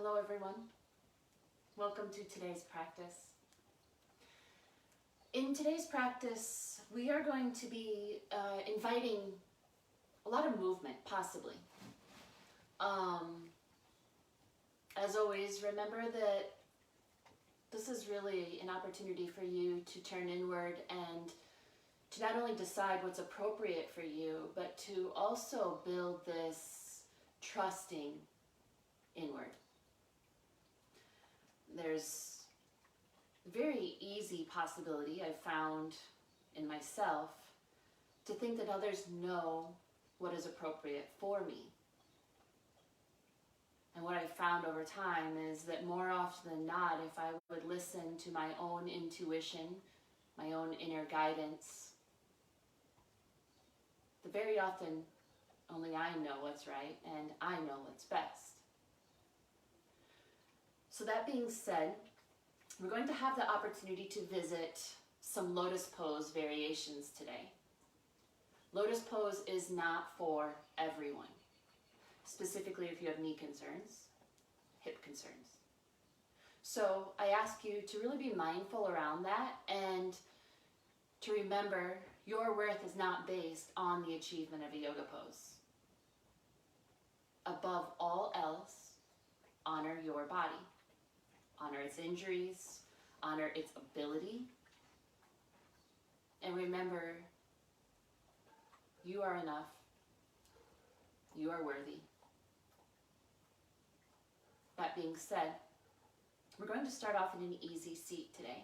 Hello everyone. Welcome to today's practice. In today's practice, we are going to be inviting a lot of movement, possibly. As always, remember that this is really an opportunity for you to turn inward and to not only decide what's appropriate for you, but to also build this trusting inward. There's a very easy possibility I've found in myself to think that others know what is appropriate for me. And what I've found over time is that more often than not, if I would listen to my own intuition, my own inner guidance, very often only I know what's right and I know what's best. So that being said, we're going to have the opportunity to visit some lotus pose variations today. Lotus pose is not for everyone, specifically if you have knee concerns, hip concerns. So I ask you to really be mindful around that and to remember your worth is not based on the achievement of a yoga pose. Above all else, honor your body. Honor its injuries, honor its ability, and remember, you are enough, you are worthy. That being said, we're going to start off in an easy seat today.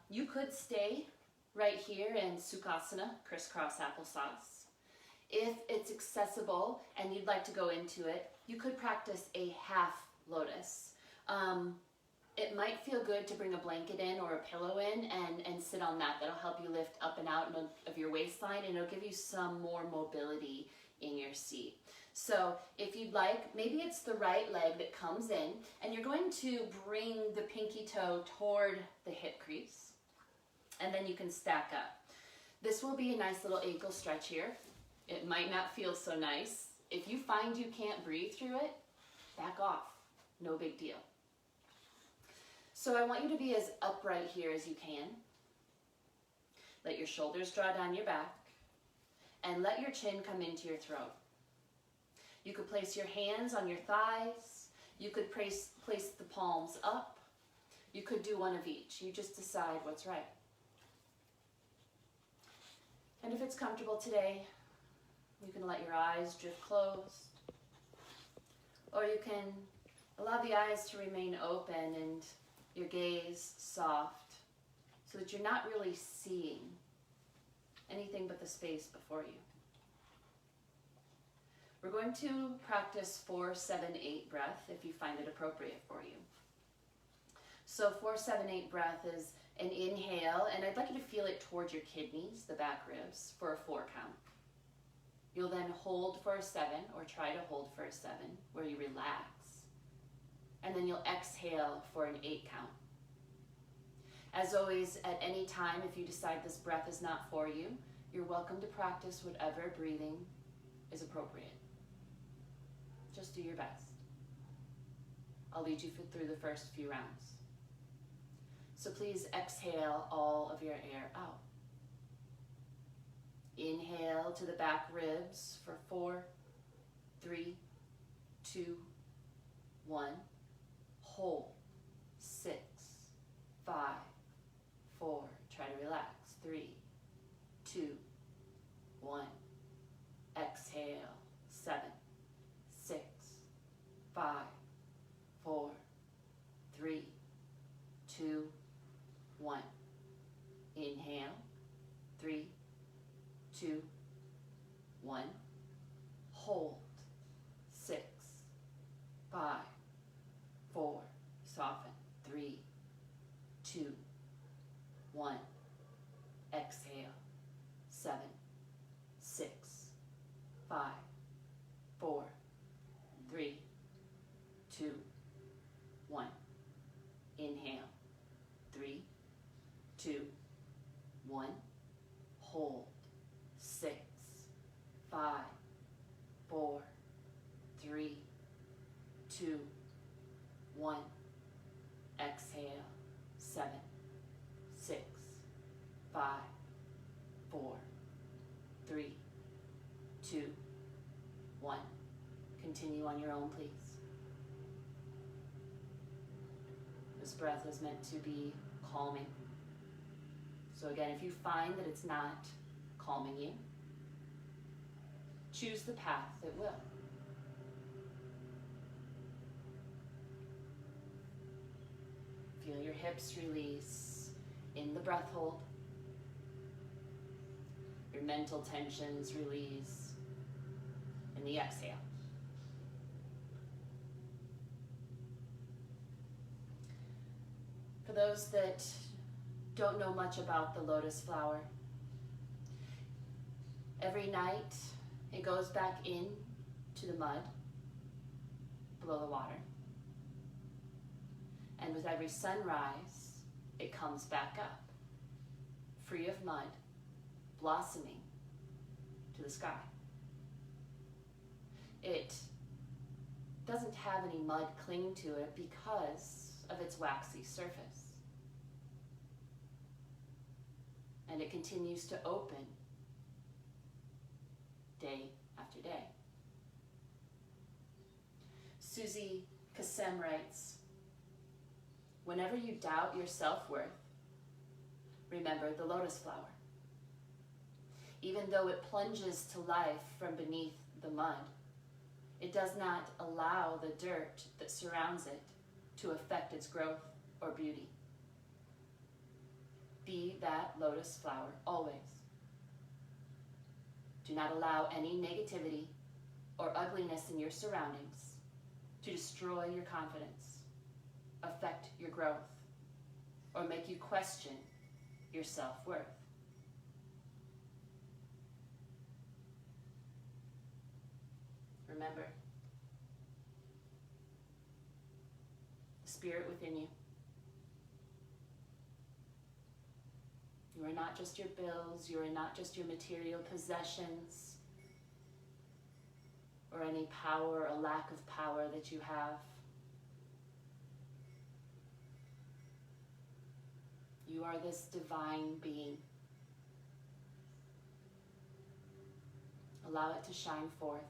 You could stay right here in Sukhasana, crisscross applesauce. If it's accessible and you'd like to go into it, you could practice a half lotus. It might feel good to bring a blanket in or a pillow in and sit on that. That'll help you lift up and out of your waistline, and it'll give you some more mobility in your seat. So if you'd like, maybe it's the right leg that comes in, and you're going to bring the pinky toe toward the hip crease, and then you can stack up. This will be a nice little ankle stretch here. It might not feel so nice. If you find you can't breathe through it, back off. No big deal. So I want you to be as upright here as you can. Let your shoulders draw down your back and let your chin come into your throat. You could place your hands on your thighs. You could place the palms up. You could do one of each. You just decide what's right. And if it's comfortable today, you can let your eyes drift closed, or you can allow the eyes to remain open and your gaze soft so that you're not really seeing anything but the space before you. We're going to practice 4-7-8 breath if you find it appropriate for you. So 4-7-8 breath is an inhale, and I'd like you to feel it towards your kidneys, the back ribs, for a 4 count. You'll then hold for a 7, or try to hold for a 7, where you relax. And then you'll exhale for an 8 count. As always, at any time, if you decide this breath is not for you, you're welcome to practice whatever breathing is appropriate. Just do your best. I'll lead you through the first few rounds. So please exhale all of your air out. Inhale to the back ribs for 4, 3, 2, 1. Hold. 6, 5, 4. Try to relax. 3, 2, 1. Exhale. 7, 6, 5, 4, 3, 2, 1. Inhale. 3, 2, 1. Hold. 6, 5, 4. Soften. 3, 2, 1. Exhale. 7, 6, 5, 4, 3, 2, 1. Inhale. 3, 2, 1. Hold. 6, 5, 4, 3, 2, 7, 6, 5, 4, 3, 2, 1. Continue on your own, please. This breath is meant to be calming. So again, if you find that it's not calming you, choose the path that will. Feel your hips release in the breath hold. Your mental tensions release in the exhale. For those that don't know much about the lotus flower, every night it goes back in to the mud below the water. And with every sunrise, it comes back up, free of mud, blossoming to the sky. It doesn't have any mud cling to it because of its waxy surface. And it continues to open day after day. Susie Kassem writes, "Whenever you doubt your self-worth, remember the lotus flower. Even though it plunges to life from beneath the mud, it does not allow the dirt that surrounds it to affect its growth or beauty. Be that lotus flower always. Do not allow any negativity or ugliness in your surroundings to destroy your confidence, affect your growth, or make you question your self-worth." Remember, the spirit within you. You are not just your bills, you are not just your material possessions, or any power or lack of power that you have. You are this divine being. Allow it to shine forth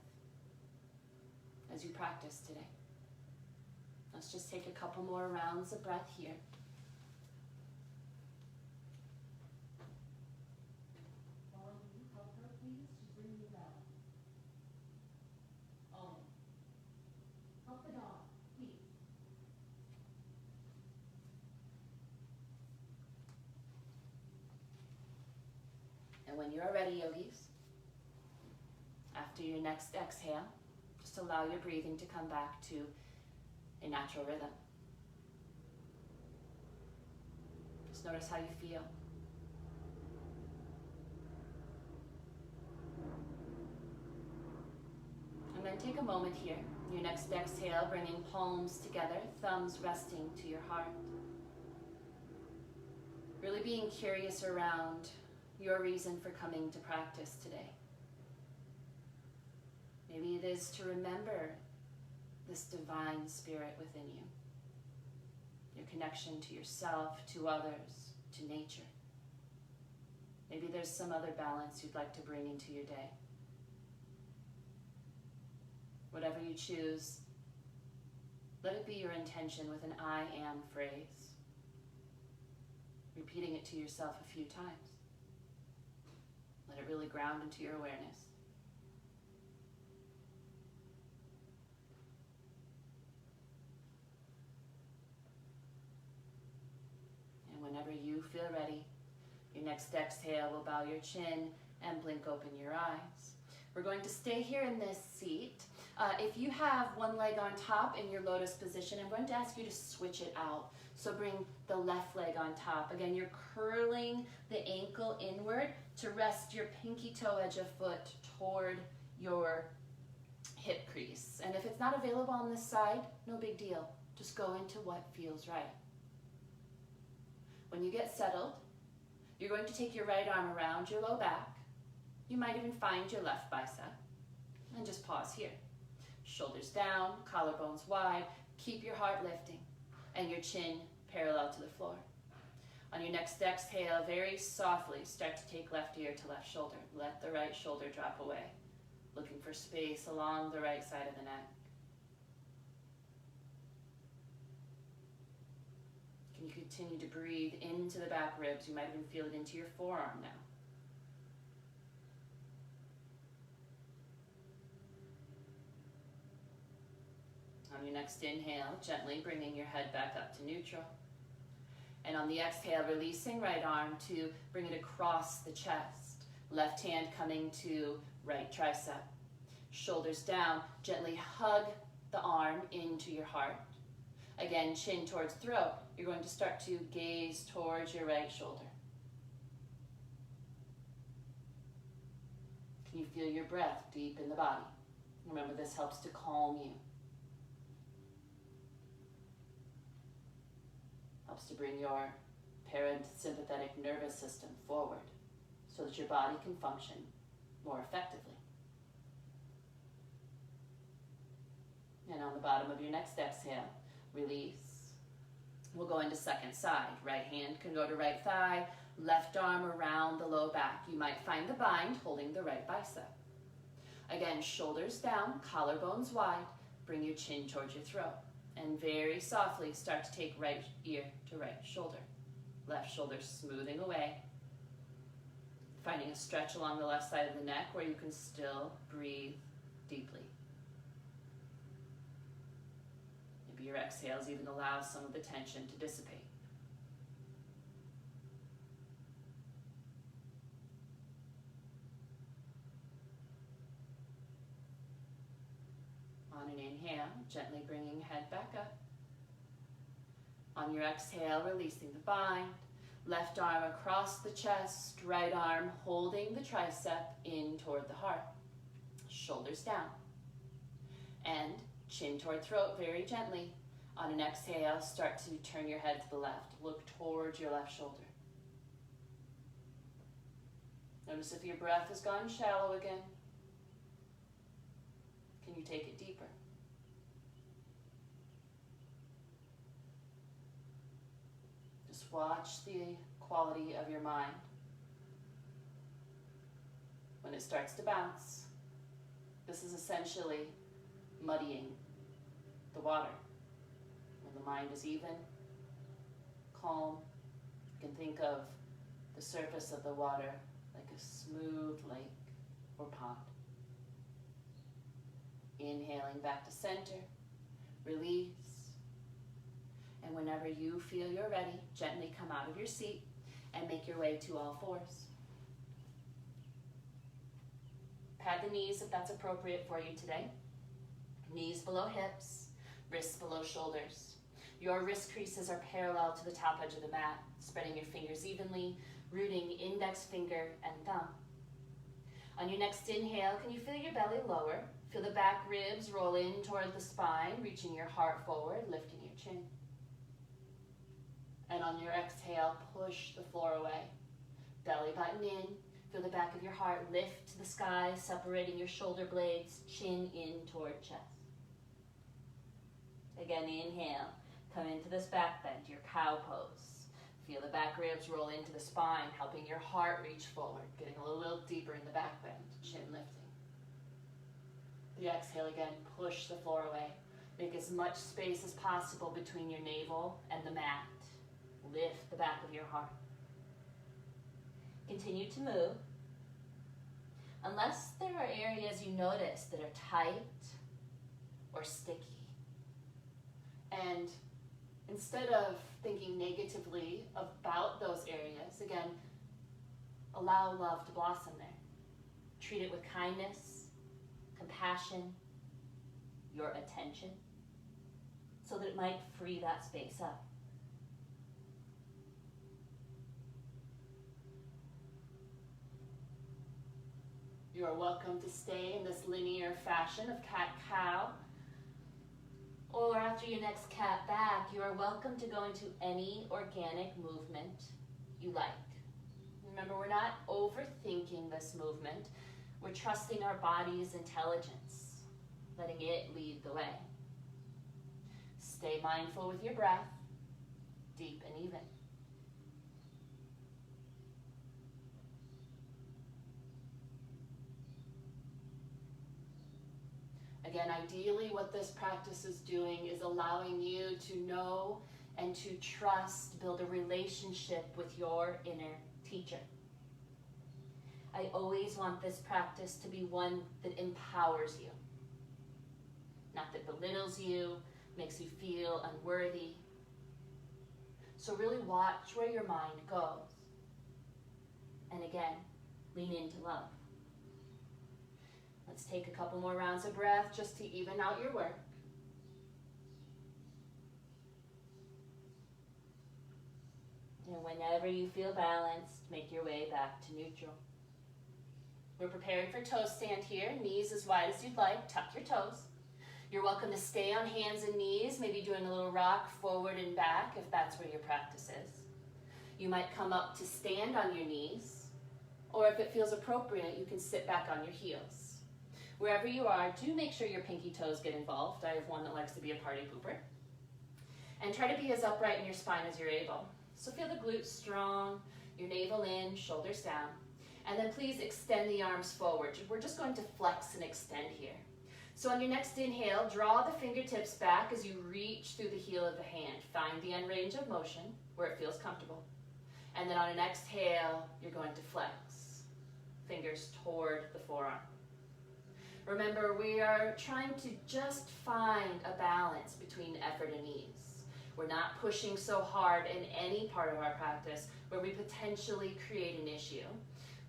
as you practice today. Let's just take a couple more rounds of breath here. And when you're ready, yogis, after your next exhale, just allow your breathing to come back to a natural rhythm. Just notice how you feel. And then take a moment here. Your next exhale, bringing palms together, thumbs resting to your heart. Really being curious around your reason for coming to practice today. Maybe it is to remember this divine spirit within you, your connection to yourself, to others, to nature. Maybe there's some other balance you'd like to bring into your day. Whatever you choose, let it be your intention with an I am phrase, repeating it to yourself a few times. Let it really ground into your awareness. And whenever you feel ready, your next exhale will bow your chin and blink open your eyes. We're going to stay here in this seat. If you have one leg on top in your lotus position, I'm going to ask you to switch it out. So bring the left leg on top. Again, you're curling the ankle inward to rest your pinky toe edge of foot toward your hip crease. And if it's not available on this side, no big deal. Just go into what feels right. When you get settled, you're going to take your right arm around your low back. You might even find your left bicep. And just pause here. Shoulders down, collarbones wide. Keep your heart lifting and your chin parallel to the floor. On your next exhale, very softly start to take left ear to left shoulder. Let the right shoulder drop away, looking for space along the right side of the neck. Can you continue to breathe into the back ribs? You might even feel it into your forearm now. On your next inhale, gently bringing your head back up to neutral. And on the exhale, releasing right arm to bring it across the chest. Left hand coming to right tricep. Shoulders down, gently hug the arm into your heart. Again, chin towards throat. You're going to start to gaze towards your right shoulder. Can you feel your breath deep in the body? Remember, this helps to calm you. Helps to bring your parasympathetic nervous system forward so that your body can function more effectively. And on the bottom of your next exhale, release. We'll go into second side. Right hand can go to right thigh, left arm around the low back. You might find the bind holding the right bicep. Again, shoulders down, collarbones wide. Bring your chin towards your throat. And very softly start to take right ear to right shoulder. Left shoulder smoothing away. Finding a stretch along the left side of the neck where you can still breathe deeply. Maybe your exhales even allow some of the tension to dissipate. On an inhale, gently bringing head back up. On your exhale, releasing the bind. Left arm across the chest, right arm holding the tricep in toward the heart. Shoulders down. And chin toward throat very gently. On an exhale, start to turn your head to the left. Look towards your left shoulder. Notice if your breath has gone shallow again. Can you take it deeper? Just watch the quality of your mind. When it starts to bounce, this is essentially muddying the water. When the mind is even, calm, you can think of the surface of the water like a smooth lake or pond. Inhaling back to center, release. And whenever you feel you're ready, gently come out of your seat and make your way to all fours. Pad the knees if that's appropriate for you today. Knees below hips, wrists below shoulders. Your wrist creases are parallel to the top edge of the mat, spreading your fingers evenly, rooting index finger and thumb. On your next inhale, can you feel your belly lower? Feel the back ribs roll in toward the spine, reaching your heart forward, lifting your chin. And on your exhale, push the floor away. Belly button in. Feel the back of your heart lift to the sky, separating your shoulder blades, chin in toward chest. Again, inhale. Come into this back bend, your cow pose. Feel the back ribs roll into the spine, helping your heart reach forward, getting a little deeper in the back bend, chin lifting. The exhale again, push the floor away. Make as much space as possible between your navel and the mat. Lift the back of your heart. Continue to move. Unless there are areas you notice that are tight or sticky. And instead of thinking negatively about those areas, again, allow love to blossom there. Treat it with kindness, compassion, your attention, so that it might free that space up. You are welcome to stay in this linear fashion of cat-cow. Or after your next cat back, you are welcome to go into any organic movement you like. Remember, we're not overthinking this movement. We're trusting our body's intelligence, letting it lead the way. Stay mindful with your breath, deep and even. again, ideally what this practice is doing is allowing you to know and to trust, build a relationship with your inner teacher. I always want this practice to be one that empowers you, not that belittles you, makes you feel unworthy. So really watch where your mind goes. And again, lean into love. Let's take a couple more rounds of breath just to even out your work. And whenever you feel balanced, make your way back to neutral. We're preparing for toe stand here. Knees as wide as you'd like. Tuck your toes. You're welcome to stay on hands and knees, maybe doing a little rock forward and back if that's where your practice is. You might come up to stand on your knees, or if it feels appropriate, you can sit back on your heels. Wherever you are, do make sure your pinky toes get involved. I have one that likes to be a party pooper. And try to be as upright in your spine as you're able. So feel the glutes strong, your navel in, shoulders down. And then please extend the arms forward. We're just going to flex and extend here. So on your next inhale, draw the fingertips back as you reach through the heel of the hand. Find the end range of motion where it feels comfortable. And then on an exhale, you're going to flex. Fingers toward the forearm. Remember, we are trying to just find a balance between effort and ease. We're not pushing so hard in any part of our practice where we potentially create an issue.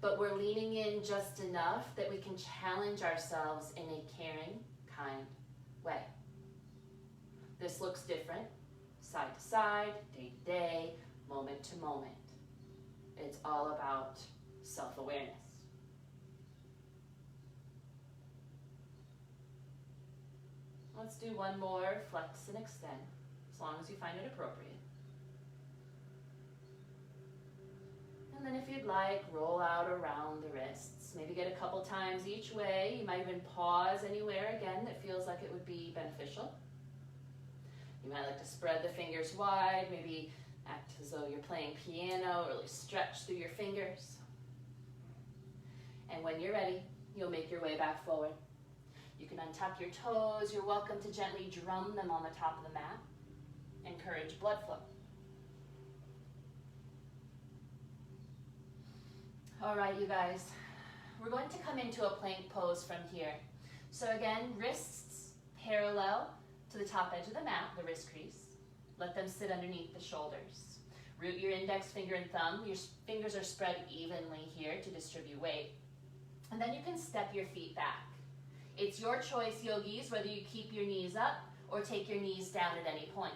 But we're leaning in just enough that we can challenge ourselves in a caring, kind way. This looks different, side to side, day to day, moment to moment. It's all about self-awareness. Let's do one more, flex and extend, as long as you find it appropriate. And then if you'd like, roll out around the wrists. Maybe get a couple times each way. You might even pause anywhere again that feels like it would be beneficial. You might like to spread the fingers wide, maybe act as though you're playing piano, really stretch through your fingers. And when you're ready, you'll make your way back forward. You can untuck your toes. You're welcome to gently drum them on the top of the mat. Encourage blood flow. All right, you guys, we're going to come into a plank pose from here. So again, wrists parallel to the top edge of the mat, the wrist crease. Let them sit underneath the shoulders. Root your index finger and thumb. Your fingers are spread evenly here to distribute weight. And then you can step your feet back. It's your choice, yogis, whether you keep your knees up or take your knees down at any point.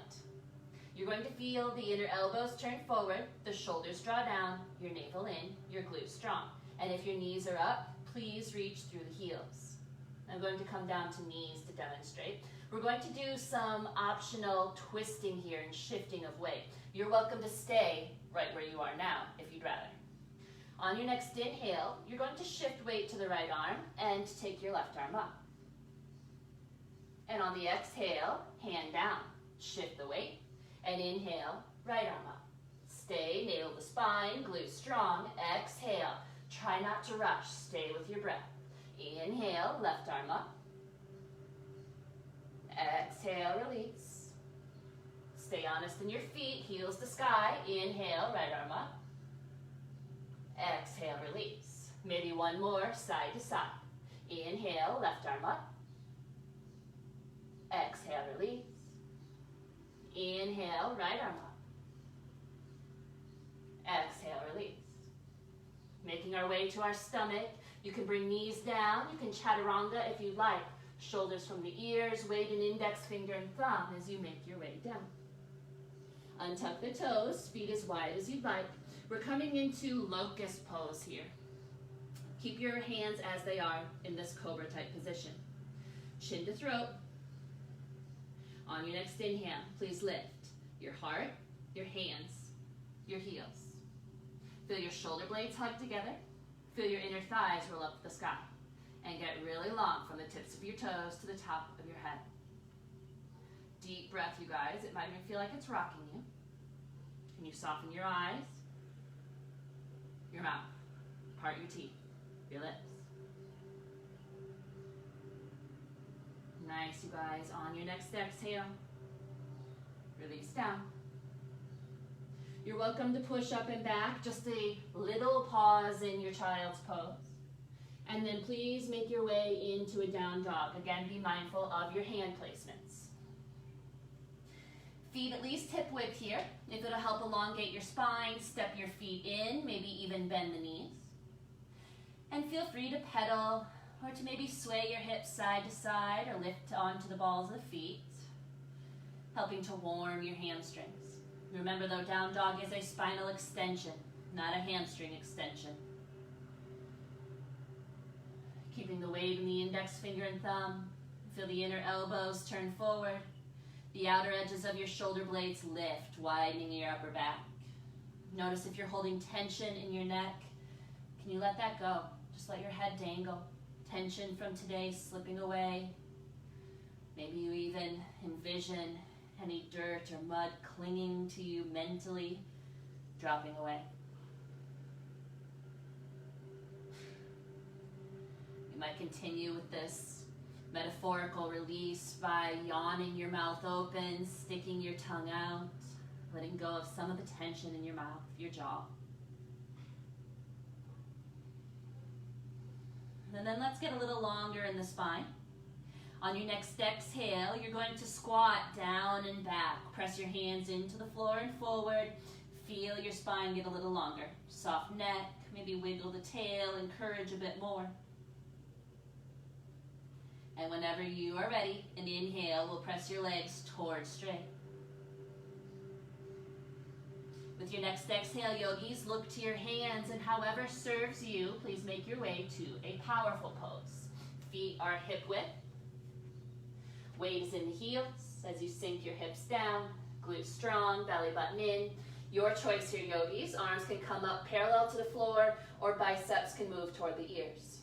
You're going to feel the inner elbows turn forward, the shoulders draw down, your navel in, your glutes strong. And if your knees are up, please reach through the heels. I'm going to come down to knees to demonstrate. We're going to do some optional twisting here and shifting of weight. You're welcome to stay right where you are now, if you'd rather. On your next inhale, you're going to shift weight to the right arm and take your left arm up. And on the exhale, hand down, shift the weight. And inhale, right arm up. Stay, navel to spine, glutes strong. Exhale, try not to rush, stay with your breath. Inhale, left arm up. Exhale, release. Stay honest in your feet, heels to sky. Inhale, right arm up. Exhale, release. Maybe one more, side to side. Inhale, left arm up. Exhale, release. Inhale, right arm up. Exhale, release. Making our way to our stomach. You can bring knees down. You can chaturanga if you'd like. Shoulders from the ears, weight and index finger and thumb as you make your way down. Untuck the toes, feet as wide as you'd like. We're coming into locust pose here. Keep your hands as they are in this cobra type position. Chin to throat. On your next inhale, please lift your heart, your hands, your heels. Feel your shoulder blades hug together. Feel your inner thighs roll up to the sky. And get really long from the tips of your toes to the top of your head. Deep breath, you guys. It might even feel like it's rocking you. Can you soften your eyes, your mouth, part your teeth, your lips? Nice, you guys. On your next exhale, release down. You're welcome to push up and back, just a little pause in your child's pose. And then please make your way into a down dog. Again, be mindful of your hand placements. Feet at least hip width here. If it'll help elongate your spine, step your feet in, maybe even bend the knees. And feel free to pedal or to maybe sway your hips side to side or lift onto the balls of the feet, helping to warm your hamstrings. Remember though, down dog is a spinal extension, not a hamstring extension. Keeping the weight in the index finger and thumb. Feel the inner elbows turn forward. The outer edges of your shoulder blades lift, widening your upper back. Notice if you're holding tension in your neck, can you let that go? Just let your head dangle. Tension from today slipping away. Maybe you even envision any dirt or mud clinging to you mentally, dropping away. You might continue with this metaphorical release by yawning your mouth open, sticking your tongue out, letting go of some of the tension in your mouth, your jaw. And then let's get a little longer in the spine. On your next exhale, you're going to squat down and back. Press your hands into the floor and forward. Feel your spine get a little longer. Soft neck, maybe wiggle the tail, encourage a bit more. And whenever you are ready, an inhale will press your legs towards straight. With your next exhale, yogis, look to your hands, and however serves you, please make your way to a powerful pose. Feet are hip width. Weight is in the heels as you sink your hips down, glutes strong, belly button in. Your choice here, yogis. Arms can come up parallel to the floor or biceps can move toward the ears.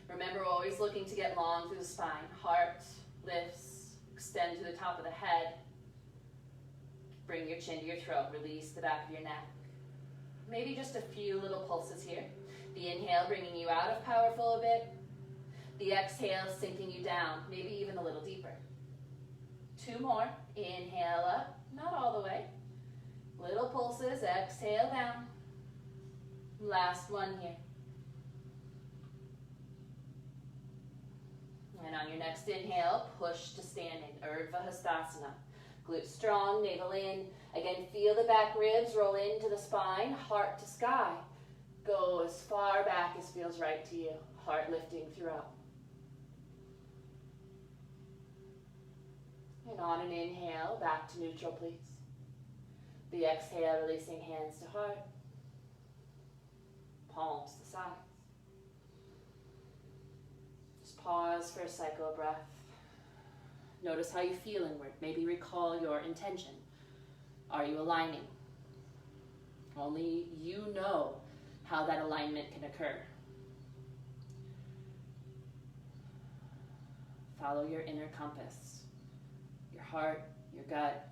Remember, we're always looking to get long through the spine. Heart lifts, extend to the top of the head. Bring your chin to your throat, release the back of your neck. Maybe just a few little pulses here. The inhale bringing you out of powerful a bit. The exhale sinking you down, maybe even a little deeper. 2 more. Inhale up, not all the way. Little pulses, exhale down. Last one here. And on your next inhale, push to standing, Urdhva Hastasana. Glutes strong, navel in. Again, feel the back ribs roll into the spine, heart to sky. Go as far back as feels right to you. Heart lifting throughout. And on an inhale, back to neutral, please. The exhale, releasing hands to heart. Palms to sides. Just pause for a cycle of breath. Notice how you feel inward. Maybe recall your intention. Are you aligning? Only you know how that alignment can occur. Follow your inner compass, your heart, your gut,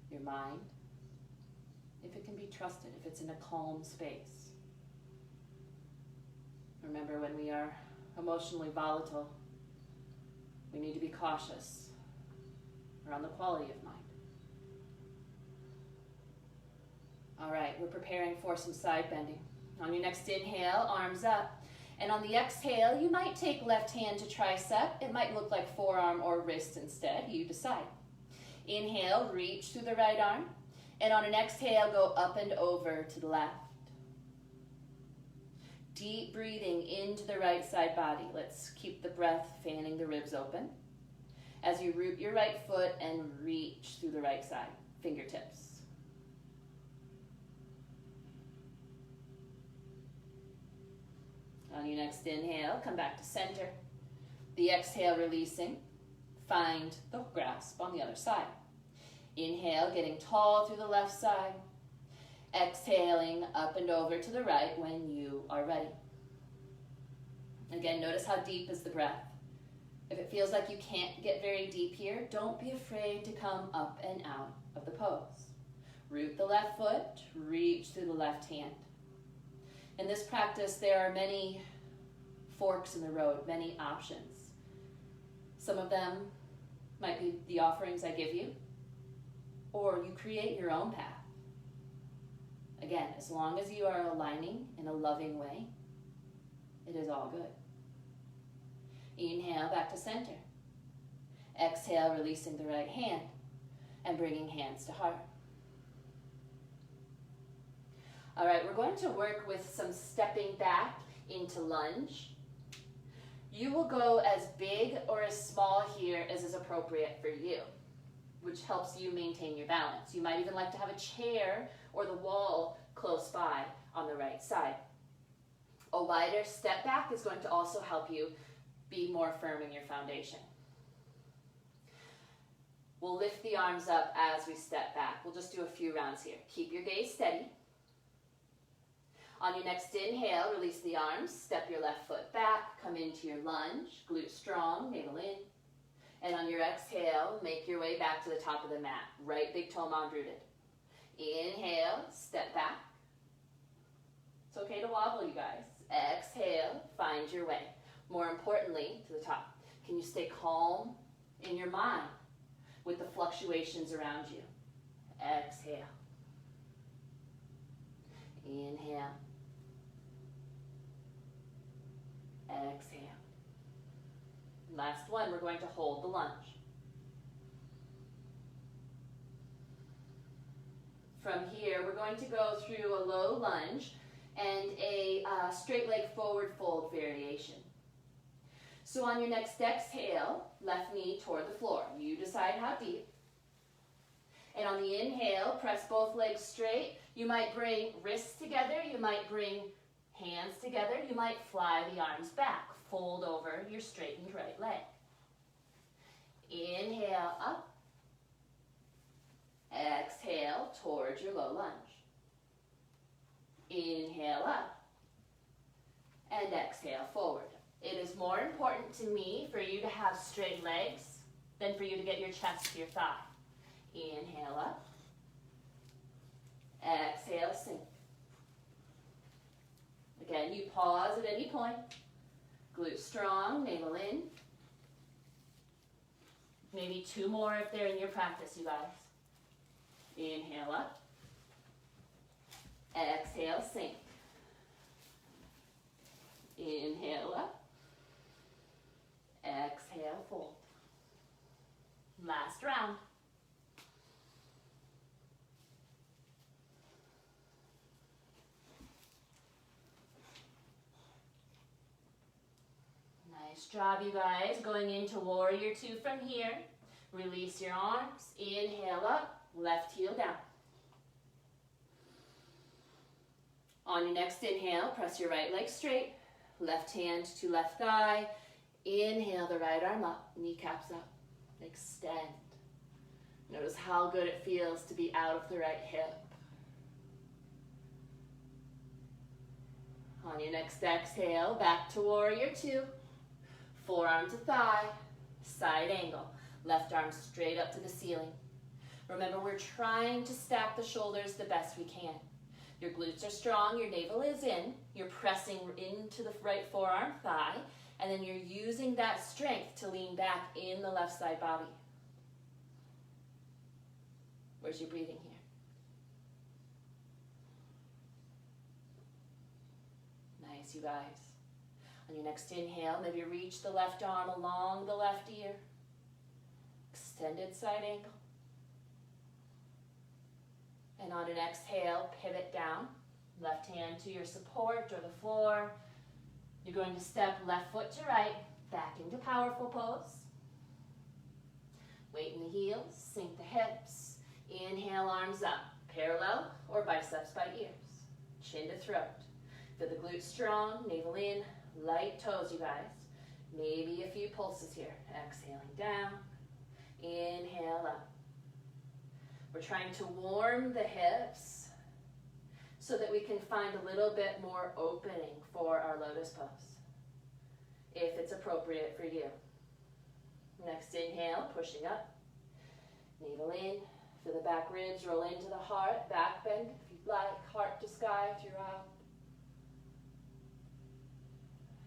your mind, if it can be trusted, if it's in a calm space. Remember, when we are emotionally volatile, we need to be cautious around the quality of mind. All right, we're preparing for some side bending. On your next inhale, arms up. And on the exhale, you might take left hand to tricep. It might look like forearm or wrist instead. You decide. Inhale, reach through the right arm. And on an exhale, go up and over to the left. Deep breathing into the right side body. Let's keep the breath fanning the ribs open. As you root your right foot and reach through the right side, fingertips. On your next inhale, come back to center. The exhale, releasing. Find the grasp on the other side. Inhale, getting tall through the left side. Exhaling up and over to the right when you are ready. Again, notice how deep is the breath. If it feels like you can't get very deep here, don't be afraid to come up and out of the pose. Root the left foot, reach through the left hand. In this practice, there are many forks in the road, many options. Some of them might be the offerings I give you, or you create your own path. Again, as long as you are aligning in a loving way, it is all good. Inhale back to center. Exhale, releasing the right hand and bringing hands to heart. All right, we're going to work with some stepping back into lunge. You will go as big or as small here as is appropriate for you, which helps you maintain your balance. You might even like to have a chair or the wall close by on the right side. A wider step back is going to also help you be more firm in your foundation. We'll lift the arms up as we step back. We'll just do a few rounds here. Keep your gaze steady. On your next inhale, release the arms, step your left foot back, come into your lunge, glute strong, navel in. And on your exhale, make your way back to the top of the mat. Right big toe mound rooted. Inhale, step back. It's okay to wobble, you guys. Exhale, find your way. More importantly, to the top. Can you stay calm in your mind with the fluctuations around you? Exhale. Inhale. Exhale. Last one, we're going to hold the lunge. From here, we're going to go through a low lunge and a straight leg forward fold variation. So on your next exhale, left knee toward the floor. You decide how deep. And on the inhale, press both legs straight. You might bring wrists together. You might bring hands together. You might fly the arms back. Fold over your straightened right leg. Inhale up. Exhale towards your low lunge. Inhale up. And exhale forward. It is more important to me for you to have straight legs than for you to get your chest to your thigh. Inhale up. Exhale, sink. Again, you pause at any point. Glute strong, navel in. Maybe two more if they're in your practice, you guys. Inhale up. Exhale, sink. Inhale up. Exhale, fold. Last round. Nice job, you guys. Going into warrior two from here. Release your arms. Inhale up. Left heel down. On your next inhale, press your right leg straight. Left hand to left thigh. Inhale the right arm up. Kneecaps up. Extend. Notice how good it feels to be out of the right hip. On your next exhale, back to warrior two. Forearm to thigh, side angle. Left arm straight up to the ceiling. Remember, we're trying to stack the shoulders the best we can. Your glutes are strong, your navel is in. You're pressing into the right forearm, thigh, and then you're using that strength to lean back in the left side body. Where's your breathing here? Nice, you guys. On your next inhale, maybe reach the left arm along the left ear. Extended side angle. And on an exhale, pivot down. Left hand to your support or the floor. You're going to step left foot to right, back into powerful pose. Weight in the heels, sink the hips. Inhale, arms up, parallel or biceps by ears. Chin to throat. Feel the glutes strong, navel in, light toes, you guys. Maybe a few pulses here. Exhaling down. Inhale up. We're trying to warm the hips so that we can find a little bit more opening for our lotus pose, if it's appropriate for you. Next inhale, pushing up. Navel in. Feel the back ribs roll into the heart. Back bend if you'd like. Heart to sky if you're out.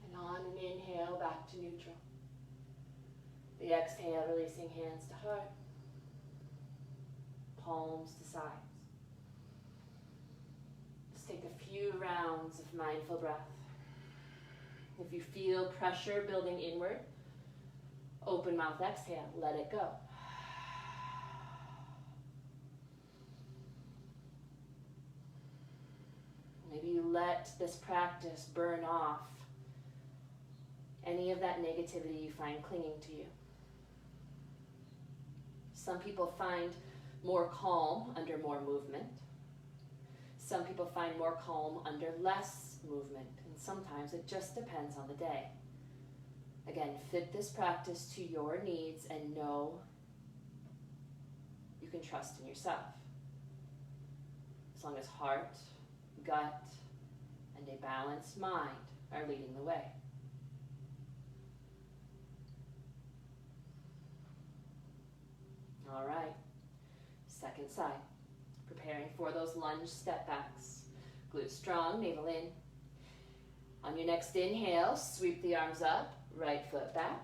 And on an inhale, back to neutral. The exhale, releasing hands to heart, palms to sides. Just take a few rounds of mindful breath. If you feel pressure building inward, open mouth exhale, let it go. Maybe you let this practice burn off any of that negativity you find clinging to you. Some people find more calm under more movement. Some people find more calm under less movement, and sometimes it just depends on the day. Again, fit this practice to your needs and know you can trust in yourself. As long as heart, gut, and a balanced mind are leading the way. All right, second side. Preparing for those lunge step backs. Glutes strong, navel in. On your next inhale, sweep the arms up, right foot back.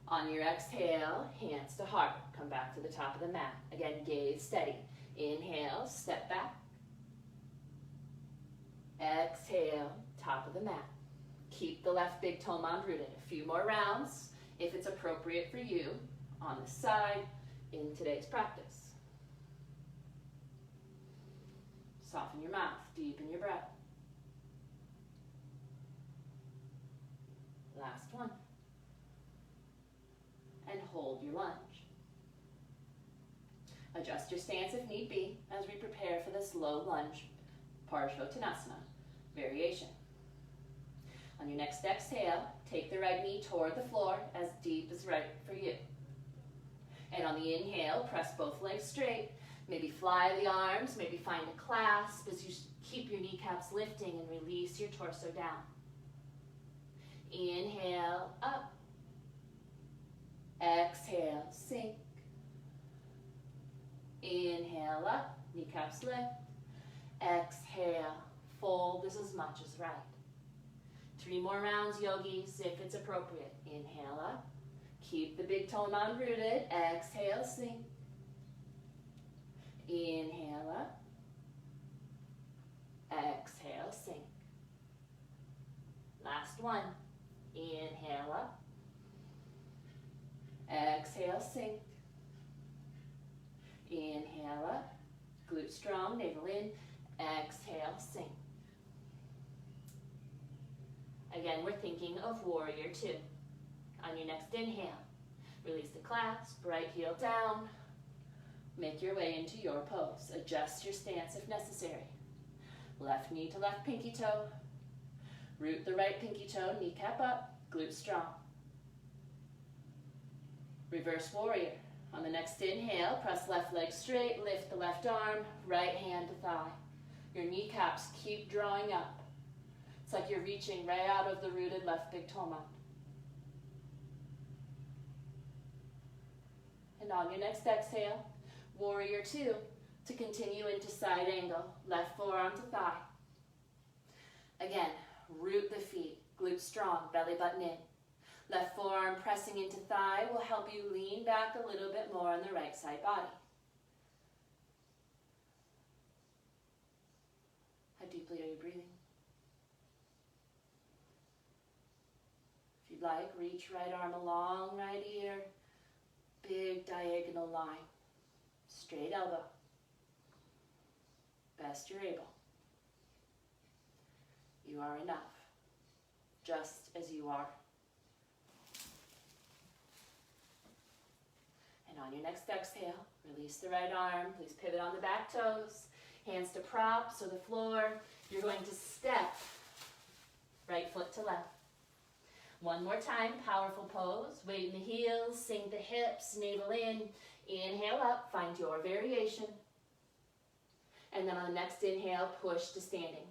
On your exhale, hands to heart. Come back to the top of the mat. Again, gaze steady. Inhale, step back. Exhale, top of the mat. Keep the left big toe mound rooted. A few more rounds, if it's appropriate for you, on the side in today's practice. Soften your mouth, deepen your breath. Last one. And hold your lunge. Adjust your stance if need be as we prepare for this low lunge Parshvottanasana variation. On your next exhale, take the right knee toward the floor as deep as right for you. And on the inhale, press both legs straight. Maybe fly the arms, maybe find a clasp as you keep your kneecaps lifting and release your torso down. Inhale, up. Exhale, sink. Inhale, up. Kneecaps lift. Exhale, fold as much as right. 3 more rounds, yogis, if it's appropriate. Inhale, up. Keep the big toe mound rooted. Exhale, sink. Inhale up. Exhale, sink. Last one. Inhale up. Exhale, sink. Inhale up. Glute strong, navel in. Exhale, sink. Again, we're thinking of warrior 2. On your next inhale, release the clasp, right heel down. Make your way into your pose. Adjust your stance if necessary. Left knee to left pinky toe. Root the right pinky toe, kneecap up, glute strong. Reverse warrior. On the next inhale, press left leg straight, lift the left arm, right hand to thigh. Your kneecaps keep drawing up. It's like you're reaching right out of the rooted left big toe mound. And on your next exhale, warrior 2 to continue into side angle, left forearm to thigh. Again, root the feet, glute strong, belly button in. Left forearm pressing into thigh will help you lean back a little bit more on the right side body. How deeply are you breathing? If you'd like, reach right arm along right ear. Big diagonal line. Straight elbow. Best you're able. You are enough, just as you are. And on your next exhale, release the right arm. Please pivot on the back toes. Hands to props or the floor. You're going to step right foot to left. One more time, powerful pose. Weight in the heels, sink the hips, navel in. Inhale up, find your variation. And then on the next inhale, push to standing.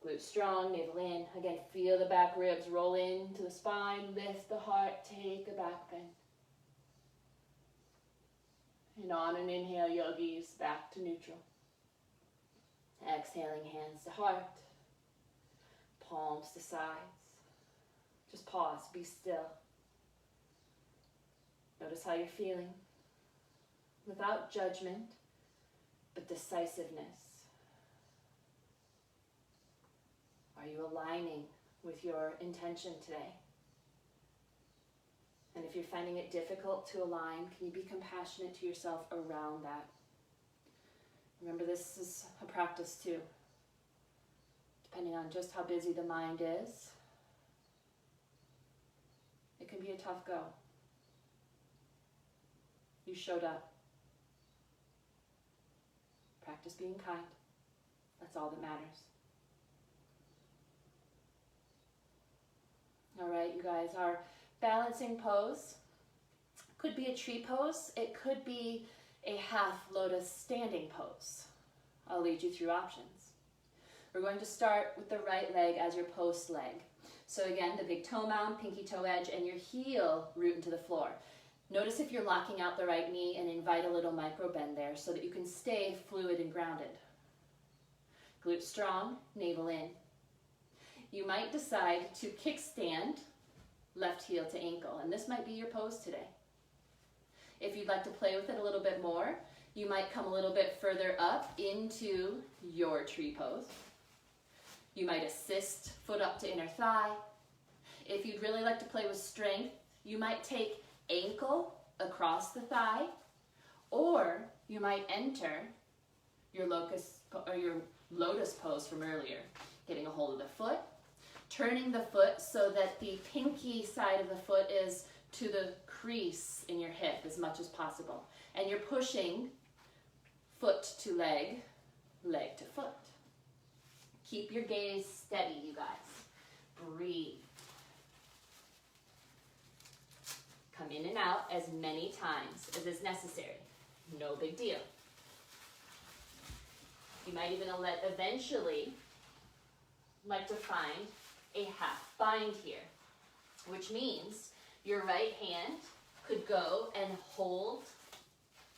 Glute strong, navel in. Again, feel the back ribs roll into the spine. Lift the heart, take a back bend. And on an inhale, yogis, back to neutral. Exhaling, hands to heart. Palms to sides. Just pause, be still. Notice how you're feeling. Without judgment, but decisiveness. Are you aligning with your intention today? And if you're finding it difficult to align, can you be compassionate to yourself around that? Remember, this is a practice too. Depending on just how busy the mind is, it can be a tough go. You showed up. Practice being kind. That's all that matters. All right, you guys, our balancing pose could be a tree pose. It could be a half lotus standing pose. I'll lead you through options. We're going to start with the right leg as your post leg. So again, the big toe mound, pinky toe edge, and your heel root into the floor. Notice if you're locking out the right knee and invite a little micro bend there so that you can stay fluid and grounded. Glute strong, navel in. You might decide to kickstand left heel to ankle, and this might be your pose today. If you'd like to play with it a little bit more, you might come a little bit further up into your tree pose. You might assist foot up to inner thigh. If you'd really like to play with strength, you might take ankle across the thigh, or you might enter your lotus pose from earlier, getting a hold of the foot, turning the foot so that the pinky side of the foot is to the crease in your hip as much as possible. And you're pushing foot to leg, leg to foot. Keep your gaze steady, you guys. Breathe. Come in and out as many times as is necessary. No big deal. You might even eventually like to find a half bind here, which means your right hand could go and hold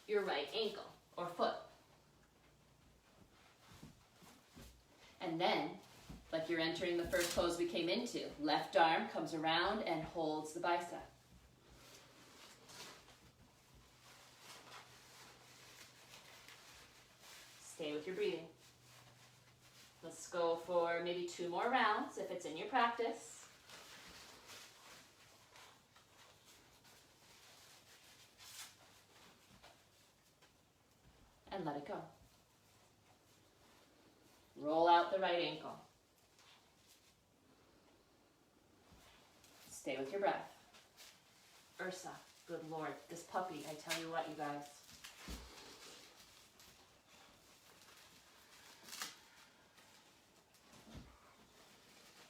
your right ankle or foot. And then, like you're entering the first pose we came into, left arm comes around and holds the bicep. Stay with your breathing. Let's go for maybe 2 more rounds if it's in your practice. And let it go. Roll out the right ankle. Stay with your breath. Ursa, good Lord, this puppy, I tell you what, you guys.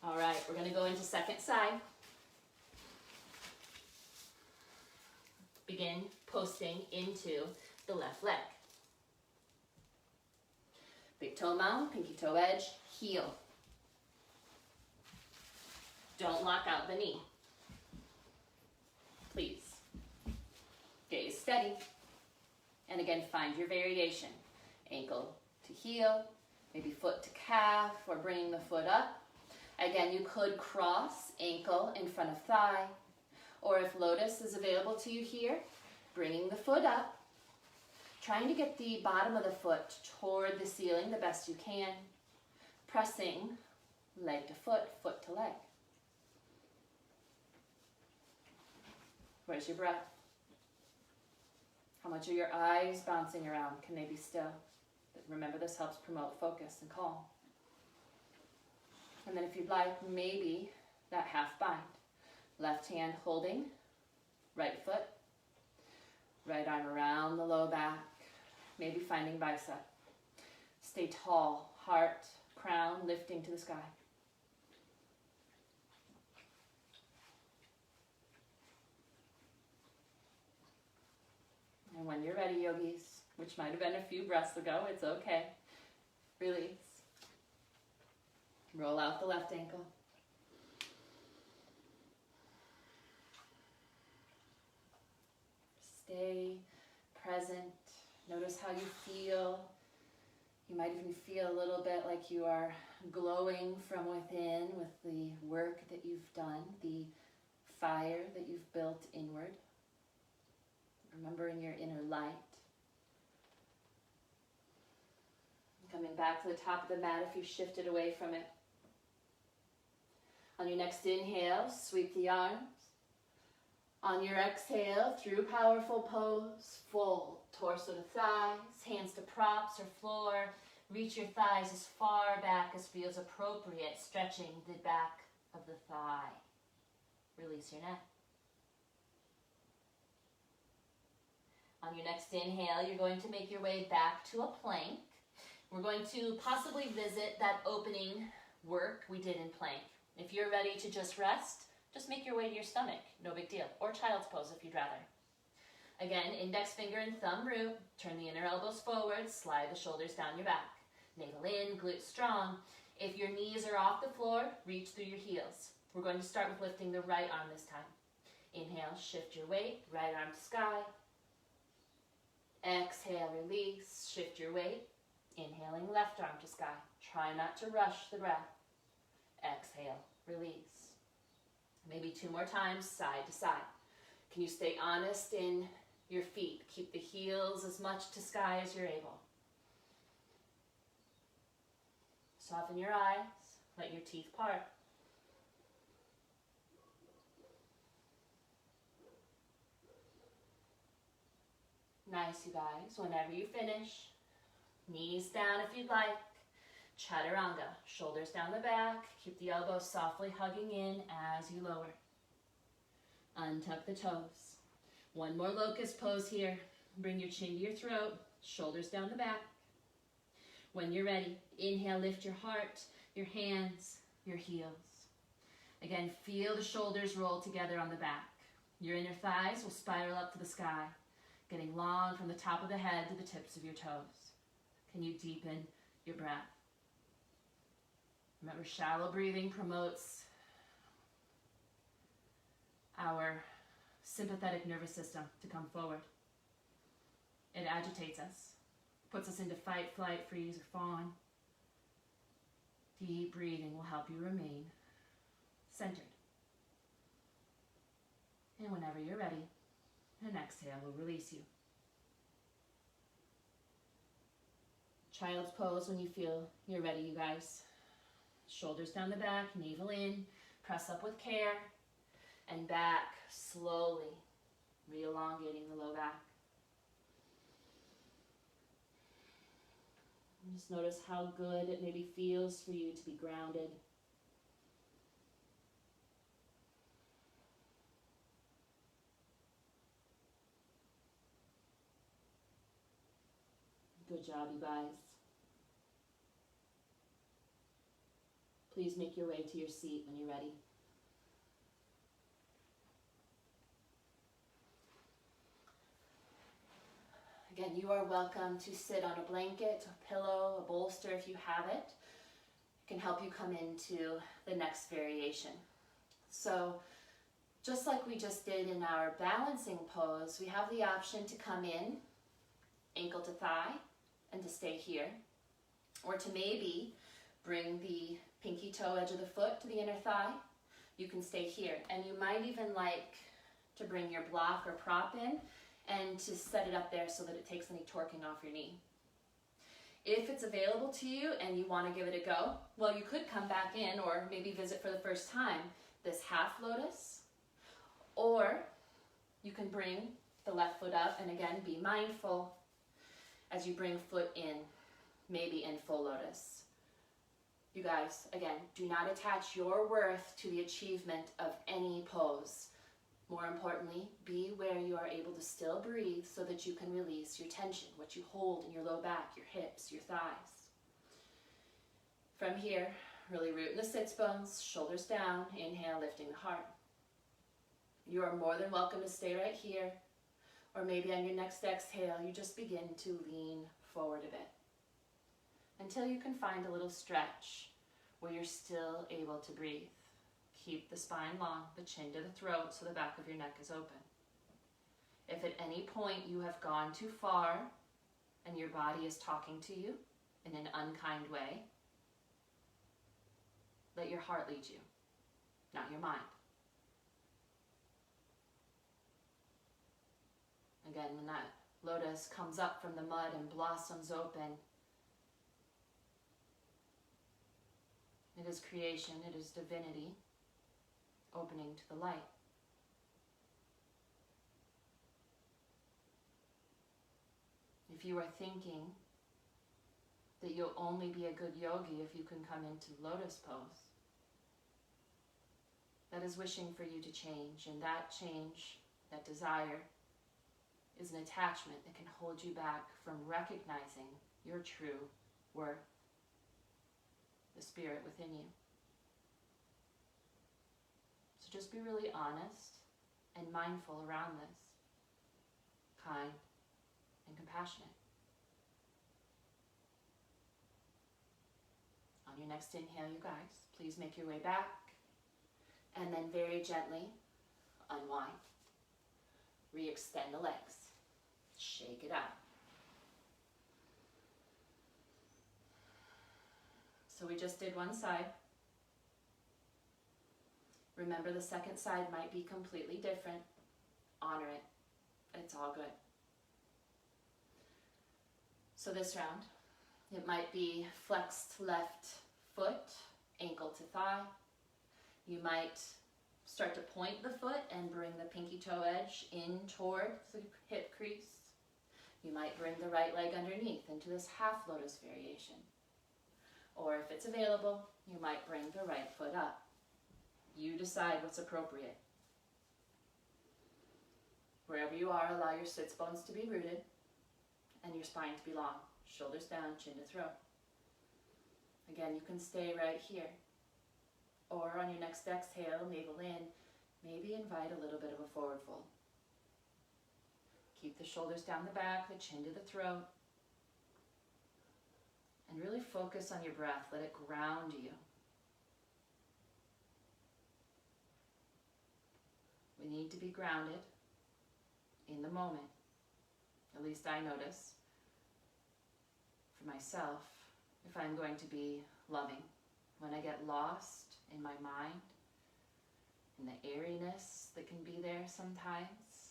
All right, we're going to go into second side. Begin posting into the left leg. Big toe mound, pinky toe edge, heel. Don't lock out the knee. Please. Gaze steady. And again, find your variation. Ankle to heel, maybe foot to calf, or bringing the foot up. Again, you could cross ankle in front of thigh, or if Lotus is available to you here, bringing the foot up, trying to get the bottom of the foot toward the ceiling the best you can, pressing leg to foot, foot to leg. Where's your breath? How much are your eyes bouncing around? Can they be still? But remember, this helps promote focus and calm. And then if you'd like, maybe that half bind. Left hand holding, right foot, right arm around the low back, maybe finding bicep. Stay tall, heart, crown lifting to the sky. And when you're ready, yogis, which might have been a few breaths ago, it's okay. Release. Roll out the left ankle. Stay present. Notice how you feel You might even feel a little bit like you are glowing from within with the work that you've done, the fire that you've built inward. Remembering your inner light. Coming back to the top of the mat if you've shifted away from it. On your next inhale, sweep the arms. On your exhale, through powerful pose, fold torso to thighs, hands to props or floor. Reach your thighs as far back as feels appropriate, stretching the back of the thigh. Release your neck. On your next inhale, you're going to make your way back to a plank. We're going to possibly visit that opening work we did in plank. If you're ready to just rest, just make your way to your stomach, no big deal. Or child's pose if you'd rather. Again, index finger and thumb root. Turn the inner elbows forward, slide the shoulders down your back. Navel in, glutes strong. If your knees are off the floor, reach through your heels. We're going to start with lifting the right arm this time. Inhale, shift your weight, right arm to sky. Exhale, release, shift your weight. Inhaling, left arm to sky. Try not to rush the breath. Exhale, release. Maybe 2 more times, side to side. Can you stay honest in your feet? Keep the heels as much to sky as you're able. Soften your eyes, let your teeth part. Nice, you guys. Whenever you finish, knees down if you'd like. Chaturanga, shoulders down the back. Keep the elbows softly hugging in as you lower. Untuck the toes. 1 more locust pose here. Bring your chin to your throat, shoulders down the back. When you're ready, inhale, lift your heart, your hands, your heels. Again, feel the shoulders roll together on the back. Your inner thighs will spiral up to the sky, getting long from the top of the head to the tips of your toes. Can you deepen your breath? Remember, shallow breathing promotes our sympathetic nervous system to come forward. It agitates us, puts us into fight, flight, freeze, or fawn. Deep breathing will help you remain centered. And whenever you're ready, an exhale will release you. Child's pose when you feel you're ready, you guys. Shoulders down the back, navel in, press up with care, and back slowly, re-elongating the low back. And just notice how good it maybe feels for you to be grounded. Good job, you guys. Please make your way to your seat when you're ready. Again, you are welcome to sit on a blanket, a pillow, a bolster if you have it. It can help you come into the next variation. So, just like we just did in our balancing pose, we have the option to come in, ankle to thigh, and to stay here. Or to maybe bring the pinky toe edge of the foot to the inner thigh. You can stay here. And you might even like to bring your block or prop in and to set it up there so that it takes any torquing off your knee. If it's available to you and you want to give it a go, well, you could come back in or maybe visit for the first time this half lotus, or you can bring the left foot up and again be mindful as you bring foot in, maybe in full lotus. You guys, again, do not attach your worth to the achievement of any pose. More importantly, be where you are able to still breathe so that you can release your tension, what you hold in your low back, your hips, your thighs. From here, really root in the sits bones, shoulders down, inhale, lifting the heart. You are more than welcome to stay right here, or maybe on your next exhale, you just begin to lean forward a bit until you can find a little stretch where you're still able to breathe. Keep the spine long, the chin to the throat so the back of your neck is open. If at any point you have gone too far and your body is talking to you, in an unkind way, let your heart lead you, not your mind. Again, when that lotus comes up from the mud and blossoms open, it is creation, it is divinity opening to the light. If you are thinking that you'll only be a good yogi if you can come into lotus pose, that is wishing for you to change, and that change, that desire, is an attachment that can hold you back from recognizing your true worth, the spirit within you. So just be really honest and mindful around this, kind and compassionate. On your next inhale, you guys, please make your way back, and then very gently unwind. Re-extend the legs. Shake it out. So we just did one side. Remember, the second side might be completely different. Honor it. It's all good. So this round, it might be flexed left foot, ankle to thigh. You might start to point the foot and bring the pinky toe edge in toward the hip crease. You might bring the right leg underneath into this half lotus variation. Or if it's available, you might bring the right foot up. You decide what's appropriate. Wherever you are, allow your sits bones to be rooted and your spine to be long. Shoulders down, chin to throat. Again, you can stay right here. Or on your next exhale, navel in, maybe invite a little bit of a forward fold. Keep the shoulders down the back, the chin to the throat. And really focus on your breath. Let it ground you. We need to be grounded in the moment. At least I notice for myself, if I'm going to be loving. When I get lost in my mind, in the airiness that can be there sometimes,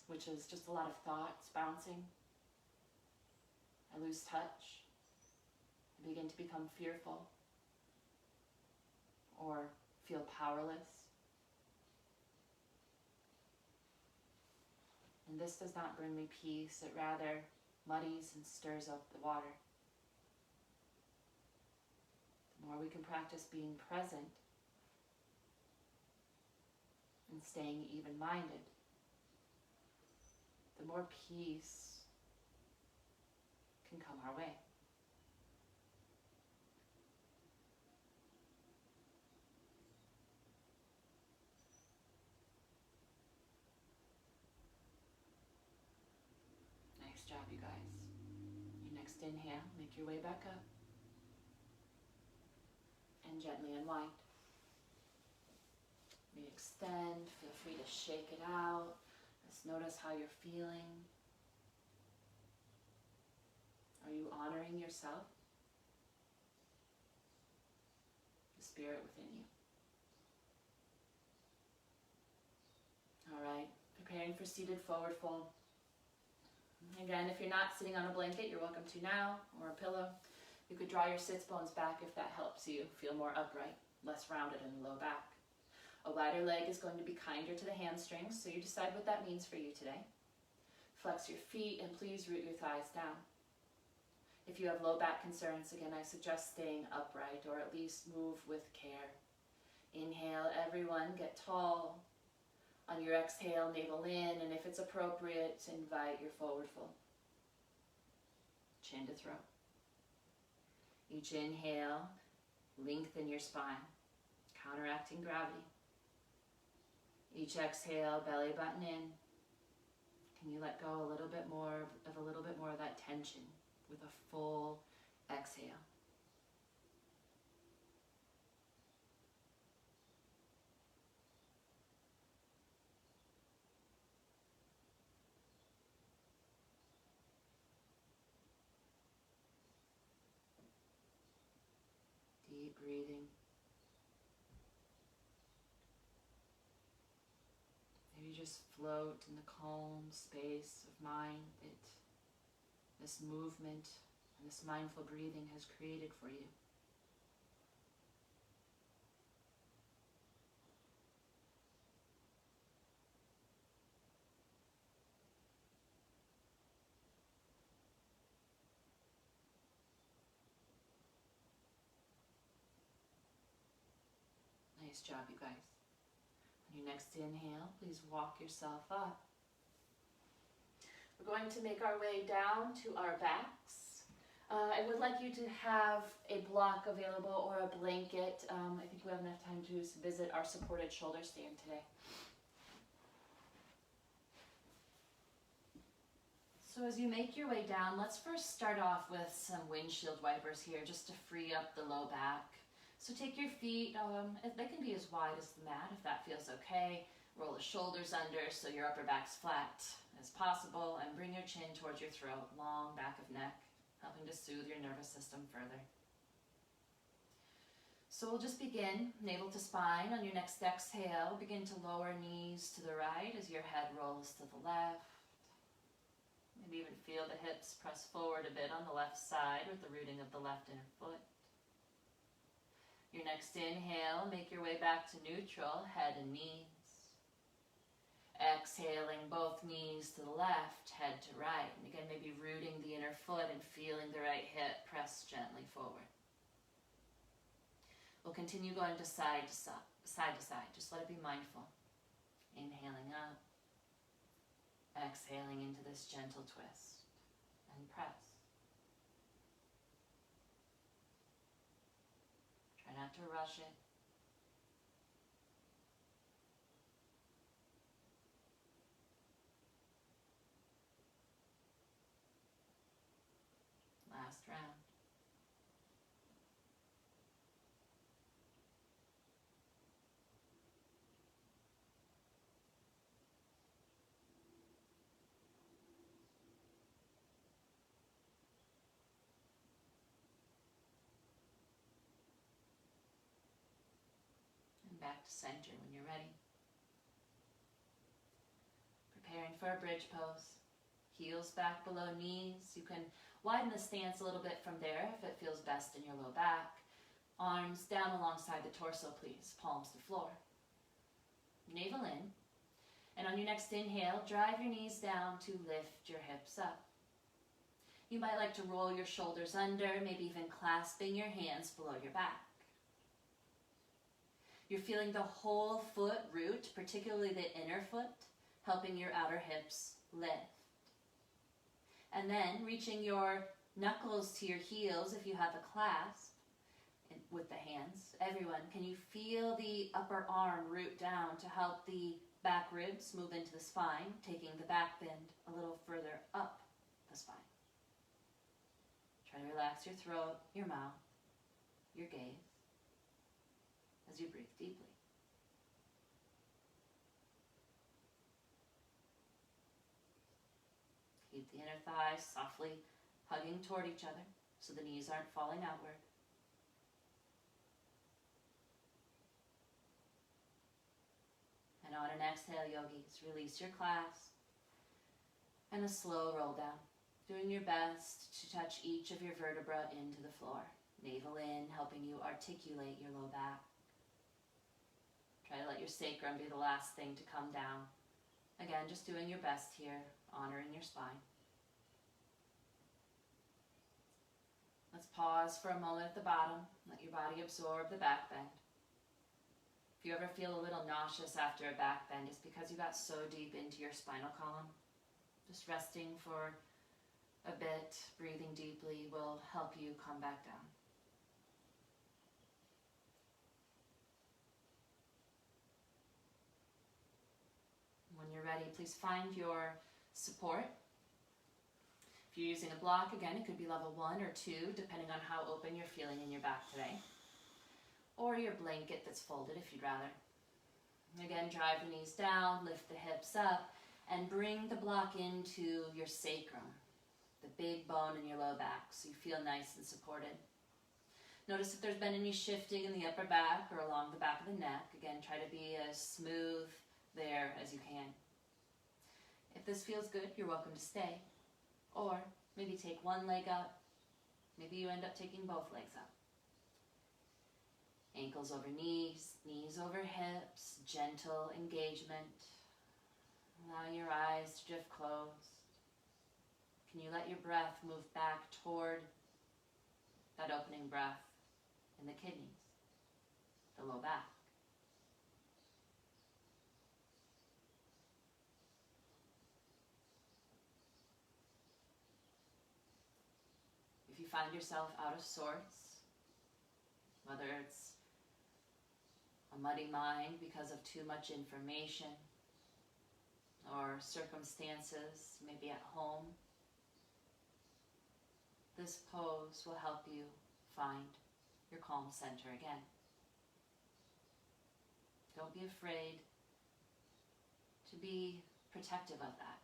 which is just a lot of thoughts bouncing, I lose touch. I begin to become fearful or feel powerless. And this does not bring me peace. It rather muddies and stirs up the water. The more we can practice being present and staying even-minded, the more peace can come our way. Nice job, you guys. Your next inhale, make your way back up. And gently unwind. Re-extend, feel free to shake it out. Just notice how you're feeling. Are you honoring yourself? The spirit within you. Alright, preparing for seated forward fold. Again, if you're not sitting on a blanket, you're welcome to now, or a pillow. You could draw your sits bones back if that helps you feel more upright, less rounded in the low back. A wider leg is going to be kinder to the hamstrings, so you decide what that means for you today. Flex your feet and please root your thighs down. If you have low back concerns, again, I suggest staying upright or at least move with care. Inhale, everyone, get tall. On your exhale, navel in, and if it's appropriate, invite your forward fold. Chin to throat. Each inhale, lengthen your spine, counteracting gravity. Each exhale, belly button in. Can you let go a little bit more of that tension with a full exhale? deep breathing. Maybe just float in the calm space of mind that this movement and this mindful breathing has created for you. Nice job, you guys. On your next inhale, please walk yourself up. We're going to make our way down to our backs. I would like you to have a block available or a blanket. I think we have enough time to visit our supported shoulder stand today. So as you make your way down, let's first start off with some windshield wipers here just to free up the low back. So take your feet, they can be as wide as the mat if that feels okay. Roll the shoulders under so your upper back's flat as possible, and bring your chin towards your throat, long back of neck, helping to soothe your nervous system further. So we'll just begin, navel to spine. On your next exhale, begin to lower knees to the right as your head rolls to the left. Maybe even feel the hips press forward a bit on the left side with the rooting of the left inner foot. Your next inhale, make your way back to neutral, head and knees. Exhaling both knees to the left, head to right. And again, maybe rooting the inner foot and feeling the right hip press gently forward. We'll continue going to side to side. Just let it be mindful. Inhaling up. Exhaling into this gentle twist and press. Try not to rush it. Last round. Back to center when you're ready. Preparing for a bridge pose. Heels back below knees. You can widen the stance a little bit from there if it feels best in your low back. Arms down alongside the torso, please. Palms to floor. Navel in. And on your next inhale, drive your knees down to lift your hips up. You might like to roll your shoulders under, maybe even clasping your hands below your back. You're feeling the whole foot root, particularly the inner foot, helping your outer hips lift. And then reaching your knuckles to your heels if you have a clasp with the hands. Everyone, can you feel the upper arm root down to help the back ribs move into the spine, taking the back bend a little further up the spine. Try to relax your throat, your mouth, your gaze, as you breathe deeply. Keep the inner thighs softly hugging toward each other so the knees aren't falling outward. And on an exhale, yogis, release your clasp and a slow roll down, doing your best to touch each of your vertebrae into the floor. Navel in, helping you articulate your low back. Try to let your sacrum be the last thing to come down. Again, just doing your best here, honoring your spine. Let's pause for a moment at the bottom. Let your body absorb the back bend. If you ever feel a little nauseous after a back bend, it's because you got so deep into your spinal column. Just resting for a bit, breathing deeply will help you come back down. When you're ready, please find your support. If you're using a block, again, it could be level 1 or 2, depending on how open you're feeling in your back today. Or your blanket that's folded if you'd rather. Again, drive the knees down, lift the hips up, and bring the block into your sacrum, the big bone in your low back, so you feel nice and supported. Notice if there's been any shifting in the upper back or along the back of the neck. Again, try to be as smooth there as you can. If this feels good, you're welcome to stay. Or maybe take one leg up. Maybe you end up taking both legs up. Ankles over knees, knees over hips, gentle engagement. Allow your eyes to drift closed. Can you let your breath move back toward that opening breath in the kidneys, the low back? If you find yourself out of sorts, whether it's a muddy mind because of too much information or circumstances, maybe at home, this pose will help you find your calm center again. Don't be afraid to be protective of that.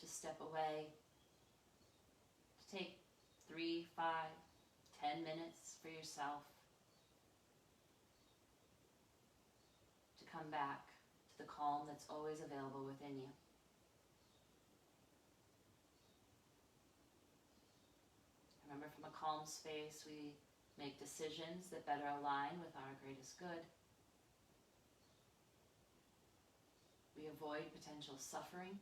Just step away. To take 3, 5, 10 minutes for yourself to come back to the calm that's always available within you. Remember, from a calm space, we make decisions that better align with our greatest good. We avoid potential suffering.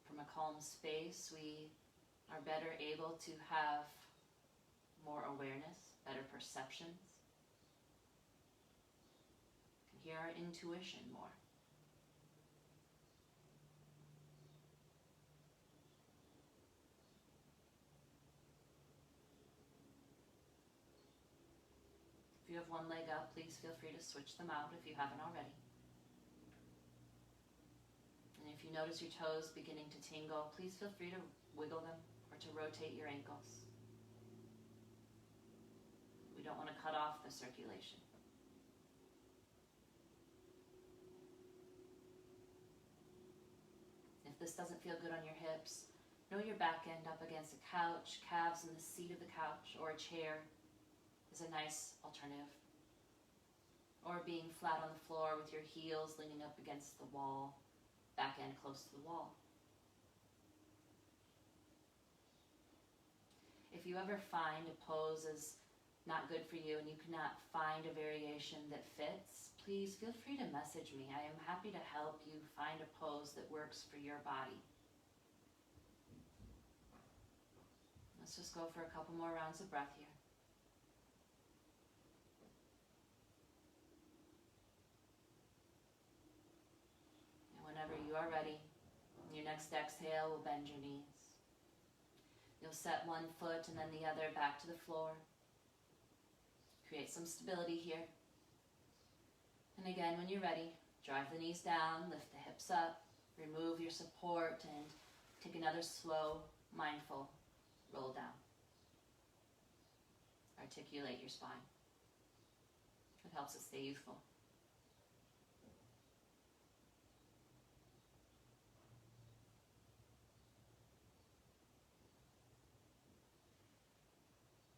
From a calm space, we are better able to have more awareness, better perceptions, can hear our intuition more. If you have one leg up, please feel free to switch them out if you haven't already. And if you notice your toes beginning to tingle, please feel free to wiggle them or to rotate your ankles. We don't want to cut off the circulation. If this doesn't feel good on your hips, know your back end up against a couch, calves in the seat of the couch or a chair is a nice alternative. Or being flat on the floor with your heels leaning up against the wall, back end close to the wall. If you ever find a pose is not good for you and you cannot find a variation that fits, please feel free to message me. I am happy to help you find a pose that works for your body. Let's just go for a couple more rounds of breath here. Whenever you are ready, your next exhale will bend your knees. You'll set one foot and then the other back to the floor. Create some stability here. And again, when you're ready, drive the knees down, lift the hips up, remove your support, and take another slow, mindful roll down. Articulate your spine. It helps us stay youthful.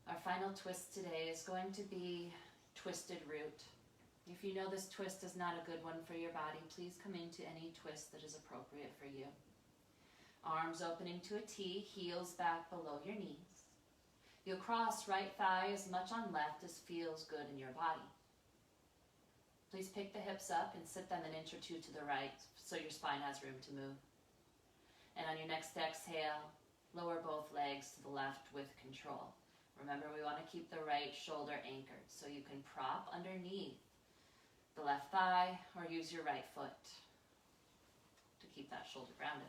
Our final twist today is going to be twisted root. If you know this twist is not a good one for your body, please come into any twist that is appropriate for you. Arms opening to a T, heels back below your knees. You'll cross right thigh as much on left as feels good in your body. Please pick the hips up and sit them an inch or two to the right so your spine has room to move. And on your next exhale, lower both legs to the left with control. Remember, we want to keep the right shoulder anchored, so you can prop underneath the left thigh or use your right foot to keep that shoulder grounded.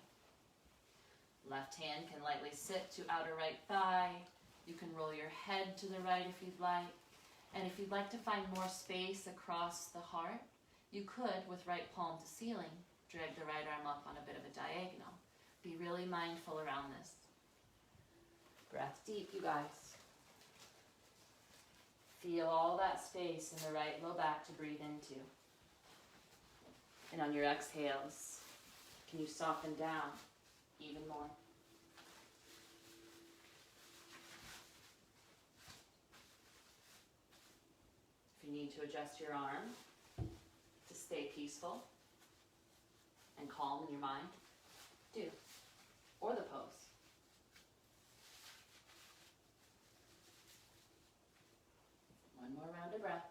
Left hand can lightly sit to outer right thigh. You can roll your head to the right if you'd like. And if you'd like to find more space across the heart, you could, with right palm to ceiling, drag the right arm up on a bit of a diagonal. Be really mindful around this. Breath deep, you guys. Feel all that space in the right low back to breathe into. And on your exhales, can you soften down even more. If you need to adjust your arm to stay peaceful and calm in your mind, do. Or the pose. One more round of breath.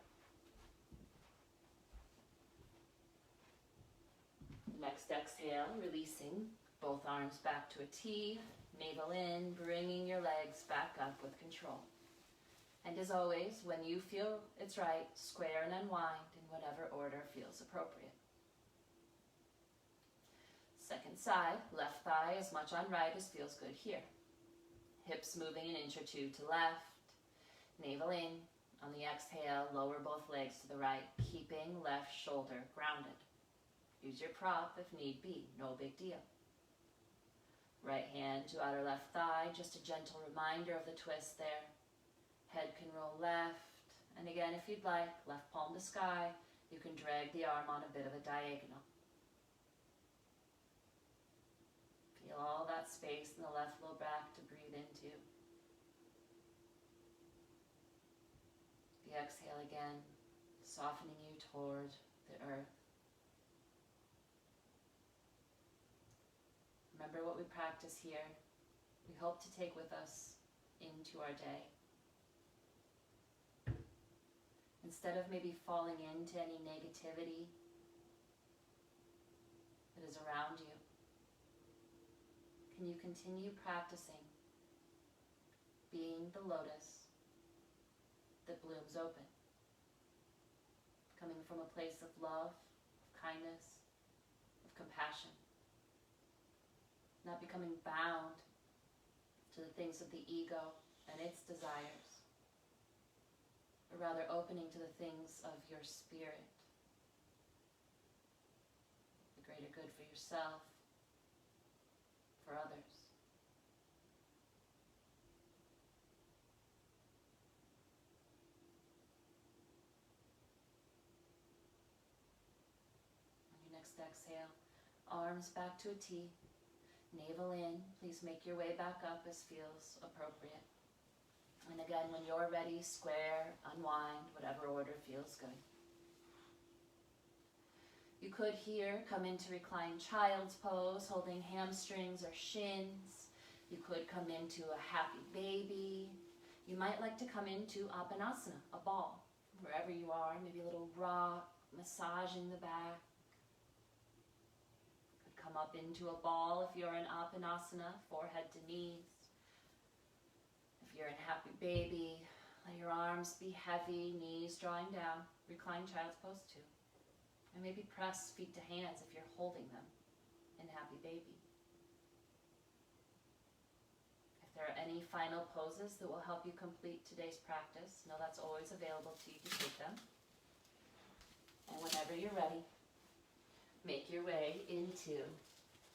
Next exhale, releasing both arms back to a T, navel in, bringing your legs back up with control. And as always, when you feel it's right, square and unwind in whatever order feels appropriate. Second side, left thigh as much on right as feels good here. Hips moving an inch or two to left, navel in. On the exhale, lower both legs to the right, keeping left shoulder grounded. Use your prop if need be, no big deal. Right hand to outer left thigh, just a gentle reminder of the twist there. Head can roll left, and again if you'd like, left palm to sky, you can drag the arm on a bit of a diagonal. Feel all that space in the left low back to breathe into. The exhale again, softening you toward the earth. Remember what we practice here. We hope to take with us into our day. Instead of maybe falling into any negativity that is around you, can you continue practicing being the lotus that blooms open, coming from a place of love, of kindness, of compassion, not becoming bound to the things of the ego and its desires, but rather opening to the things of your spirit, the greater good for yourself, for others. Next exhale, arms back to a T, navel in. Please make your way back up as feels appropriate. And again, when you're ready, square, unwind, whatever order feels good. You could here come into reclined child's pose, holding hamstrings or shins. You could come into a happy baby. You might like to come into Apanasana, a ball, wherever you are, maybe a little rock, massaging the back. Come up into a ball if you're in Apanasana, forehead to knees. If you're in happy baby, let your arms be heavy, knees drawing down. Recline child's pose too. And maybe press feet to hands if you're holding them in happy baby. If there are any final poses that will help you complete today's practice, know that's always available to you to take them. And whenever you're ready, make your way into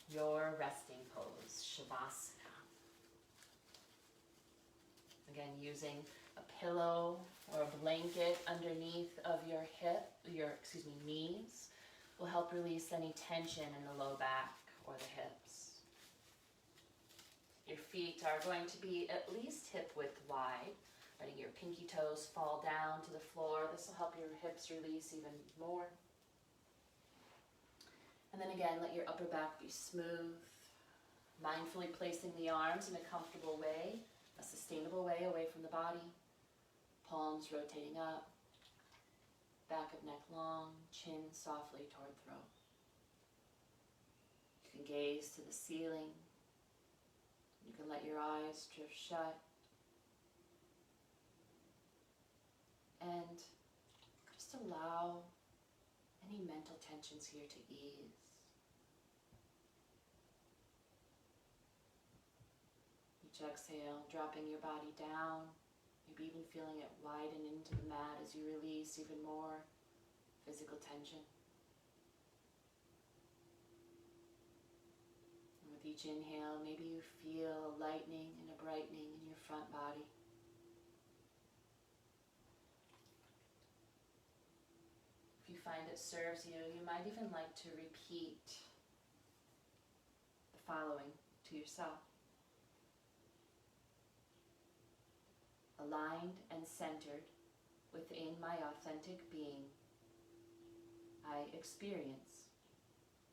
your resting pose, Shavasana. Again, using a pillow or a blanket underneath of your knees will help release any tension in the low back or the hips. Your feet are going to be at least hip width wide, letting your pinky toes fall down to the floor. This will help your hips release even more. And then again, let your upper back be smooth, mindfully placing the arms in a comfortable way, a sustainable way away from the body. Palms rotating up, back of neck long, chin softly toward throat. You can gaze to the ceiling. You can let your eyes drift shut. And just allow any mental tensions here to ease. Each exhale, dropping your body down, maybe even feeling it widen into the mat as you release even more physical tension. And with each inhale, maybe you feel a lightening and a brightening in your front body. If you find it serves you, you might even like to repeat the following to yourself. Aligned and centered within my authentic being, I experience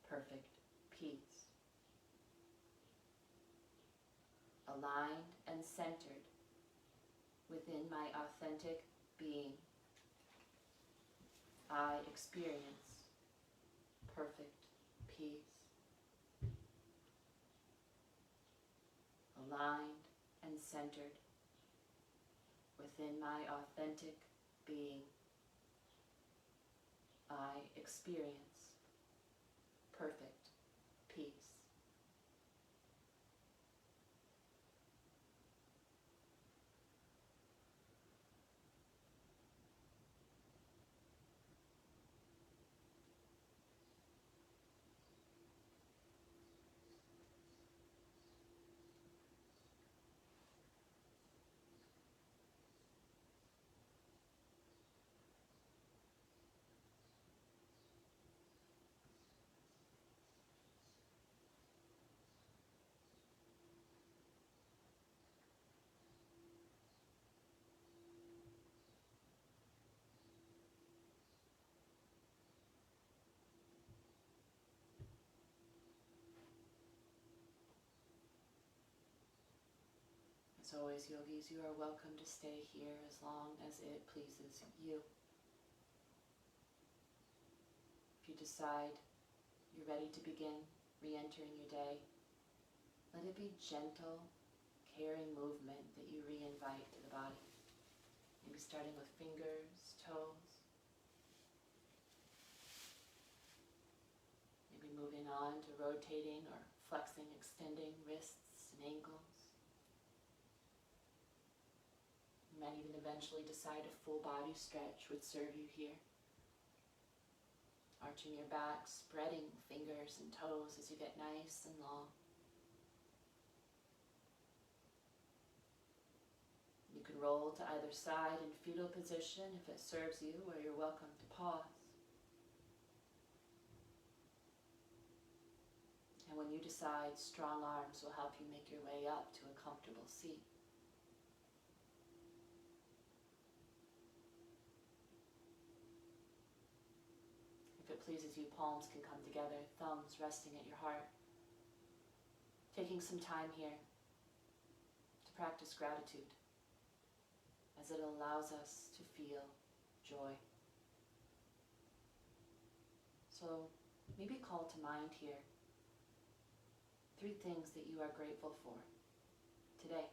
perfect peace. Aligned and centered within my authentic being, I experience perfect peace. Aligned and centered within my authentic being, I experience perfect peace. As always, yogis, you are welcome to stay here as long as it pleases you. If you decide you're ready to begin re-entering your day, let it be gentle, caring movement that you re-invite to the body. Maybe starting with fingers, toes. Maybe moving on to rotating or flexing, extending wrists and ankles. You might even eventually decide a full body stretch would serve you here. Arching your back, spreading fingers and toes as you get nice and long. You can roll to either side in fetal position if it serves you, or you're welcome to pause. And when you decide, strong arms will help you make your way up to a comfortable seat. If it pleases you, palms can come together, thumbs resting at your heart. Taking some time here to practice gratitude, as it allows us to feel joy. So maybe call to mind here 3 things that you are grateful for today,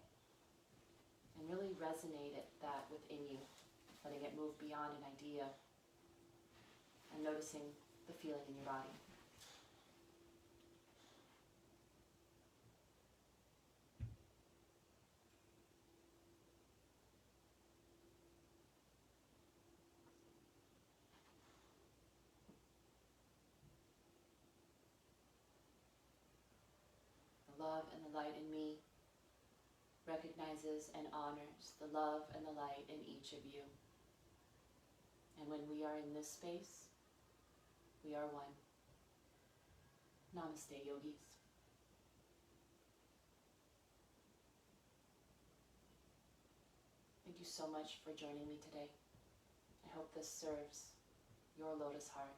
and really resonate that within you, letting it move beyond an idea and noticing the feeling in your body. The love and the light in me recognizes and honors the love and the light in each of you. And when we are in this space, we are one. Namaste, yogis. Thank you so much for joining me today. I hope this serves your lotus heart.